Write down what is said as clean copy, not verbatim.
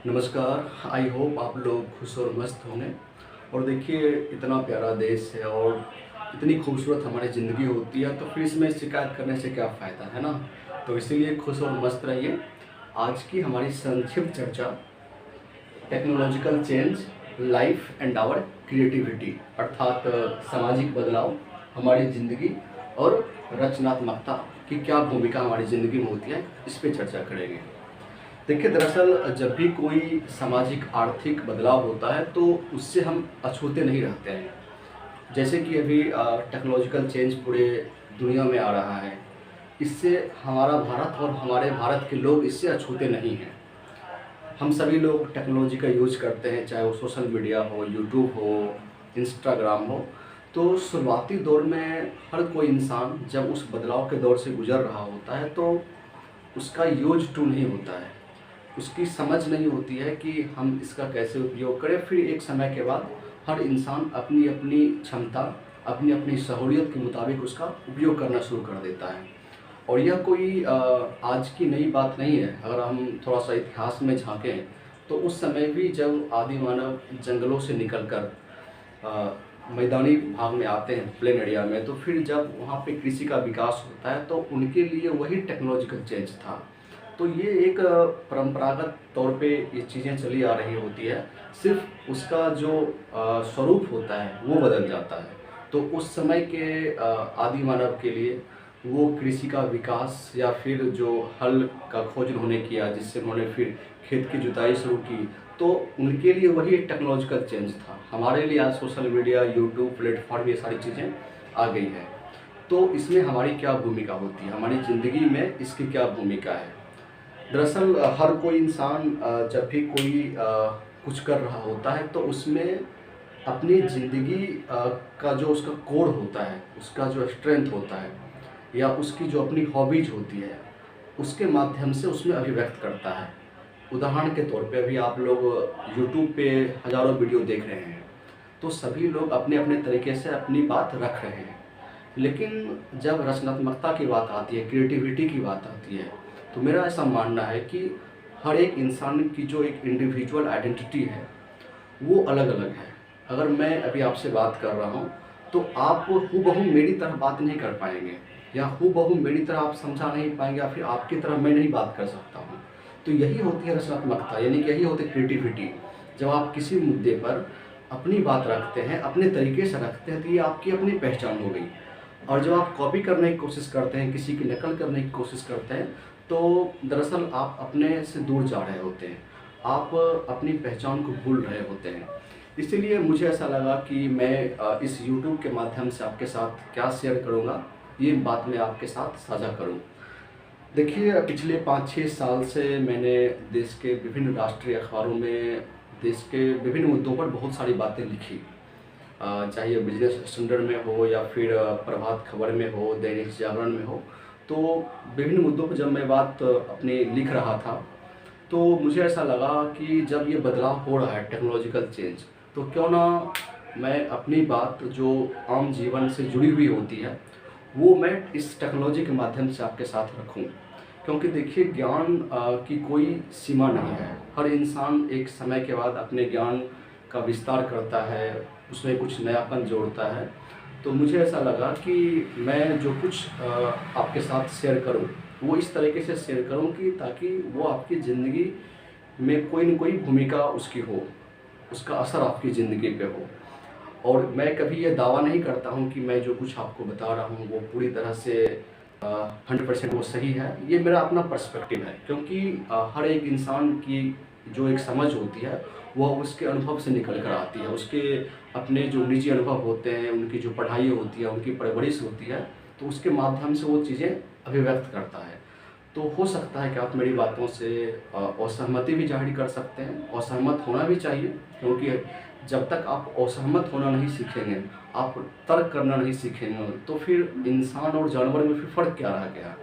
नमस्कार। I hope आप लोग खुश और मस्त होंगे। और देखिए, इतना प्यारा देश है और इतनी खूबसूरत हमारी ज़िंदगी होती है, तो फिर इसमें शिकायत करने से क्या फ़ायदा, है ना। तो इसीलिए खुश और मस्त रहिए। आज की हमारी संक्षिप्त चर्चा technological change, life and our creativity, अर्थात सामाजिक बदलाव, हमारी ज़िंदगी और रचनात्मकता की क्या भूमिका हमारी ज़िंदगी में होती है, इस पे चर्चा करेंगे। देखिए, दरअसल जब भी कोई सामाजिक आर्थिक बदलाव होता है तो उससे हम अछूते नहीं रहते हैं। जैसे कि अभी टेक्नोलॉजिकल चेंज पूरे दुनिया में आ रहा है, इससे हमारा भारत और हमारे भारत के लोग इससे अछूते नहीं हैं। हम सभी लोग टेक्नोलॉजी का यूज़ करते हैं, चाहे वो सोशल मीडिया हो, यूट्यूब हो, इंस्टाग्राम हो। तो शुरुआती दौर में हर कोई इंसान जब उस बदलाव के दौर से गुजर रहा होता है तो उसका यूज टू नहीं होता है, उसकी समझ नहीं होती है कि हम इसका कैसे उपयोग करें। फिर एक समय के बाद हर इंसान अपनी अपनी क्षमता, अपनी अपनी सहूलियत के मुताबिक उसका उपयोग करना शुरू कर देता है। और यह कोई आज की नई बात नहीं है। अगर हम थोड़ा सा इतिहास में झांकें तो उस समय भी जब आदि मानव जंगलों से निकलकर मैदानी भाग में आते हैं, प्लेन एरिया में, तो फिर जब वहाँ पे कृषि का विकास होता है तो उनके लिए वही टेक्नोलॉजिकल चेंज था। तो ये एक परंपरागत तौर पे ये चीज़ें चली आ रही होती है, सिर्फ उसका जो स्वरूप होता है वो बदल जाता है। तो उस समय के आदि मानव के लिए वो कृषि का विकास या फिर जो हल का खोज उन्होंने किया, जिससे उन्होंने फिर खेत की जुताई शुरू की, तो उनके लिए वही एक टेक्नोलॉजिकल चेंज था। हमारे लिए आज सोशल मीडिया, यूट्यूब प्लेटफॉर्म, ये सारी चीज़ें आ गई हैं। तो इसमें हमारी क्या भूमिका होती है, हमारी ज़िंदगी में इसकी क्या भूमिका है। दरअसल हर कोई इंसान जब भी कोई कुछ कर रहा होता है तो उसमें अपनी ज़िंदगी का जो उसका कोर होता है, उसका जो स्ट्रेंथ होता है या उसकी जो अपनी हॉबीज होती है, उसके माध्यम से उसमें अभिव्यक्त करता है। उदाहरण के तौर पे अभी आप लोग यूट्यूब पे हज़ारों वीडियो देख रहे हैं, तो सभी लोग अपने अपने तरीके से अपनी बात रख रहे हैं। लेकिन जब रचनात्मकता की बात आती है, क्रिएटिविटी की बात आती है, तो मेरा ऐसा मानना है कि हर एक इंसान की जो एक इंडिविजुअल आइडेंटिटी है वो अलग अलग है। अगर मैं अभी आपसे बात कर रहा हूँ तो आप हूबहू मेरी तरह बात नहीं कर पाएंगे, या हूबहू मेरी तरह आप समझा नहीं पाएंगे, या फिर आपकी तरह मैं नहीं बात कर सकता हूँ। तो यही होती है रचनात्मकता, यानी कि यही होती है क्रिएटिविटी। जब आप किसी मुद्दे पर अपनी बात रखते हैं, अपने तरीके से रखते हैं, तो ये आपकी अपनी पहचान हो गई। और जब आप कॉपी करने की कोशिश करते हैं, किसी की नकल करने की कोशिश करते हैं, तो दरअसल आप अपने से दूर जा रहे होते हैं, आप अपनी पहचान को भूल रहे होते हैं। इसीलिए मुझे ऐसा लगा कि मैं इस यूट्यूब के माध्यम से आपके साथ क्या शेयर करूँगा, ये बात मैं आपके साथ साझा करूँ। देखिए, पिछले 5-6 साल से मैंने देश के विभिन्न राष्ट्रीय अखबारों में देश के विभिन्न मुद्दों पर बहुत सारी बातें लिखी। चाहे बिजनेस स्टैंडर्ड में हो या फिर प्रभात खबर में हो, दैनिक जागरण में हो। तो विभिन्न मुद्दों पर जब मैं बात अपनी लिख रहा था तो मुझे ऐसा लगा कि जब ये बदलाव हो रहा है, टेक्नोलॉजिकल चेंज, तो क्यों ना मैं अपनी बात जो आम जीवन से जुड़ी हुई होती है वो मैं इस टेक्नोलॉजी के माध्यम से आपके साथ रखूं। क्योंकि देखिए, ज्ञान की कोई सीमा नहीं है। हर इंसान एक समय के बाद अपने ज्ञान का विस्तार करता है, उसमें कुछ नयापन जोड़ता है। तो मुझे ऐसा लगा कि मैं जो कुछ आपके साथ शेयर करूं वो इस तरीके से शेयर करूं कि ताकि वो आपकी ज़िंदगी में कोई न कोई भूमिका उसकी हो, उसका असर आपकी ज़िंदगी पे हो। और मैं कभी ये दावा नहीं करता हूँ कि मैं जो कुछ आपको बता रहा हूँ वो पूरी तरह से 100% वो सही है। ये मेरा अपना पर्सपेक्टिव है, क्योंकि हर एक इंसान की जो एक समझ होती है वह उसके अनुभव से निकल कर आती है। उसके अपने जो निजी अनुभव होते हैं, उनकी जो पढ़ाई होती है, उनकी परवरिश होती है, तो उसके माध्यम से वो चीज़ें अभिव्यक्त करता है। तो हो सकता है कि आप मेरी बातों से असहमति भी जाहिर कर सकते हैं। असहमत होना भी चाहिए, क्योंकि जब तक आप असहमत होना नहीं सीखेंगे, आप तर्क करना नहीं सीखेंगे, तो फिर इंसान और जानवर में फिर फ़र्क क्या रह गया।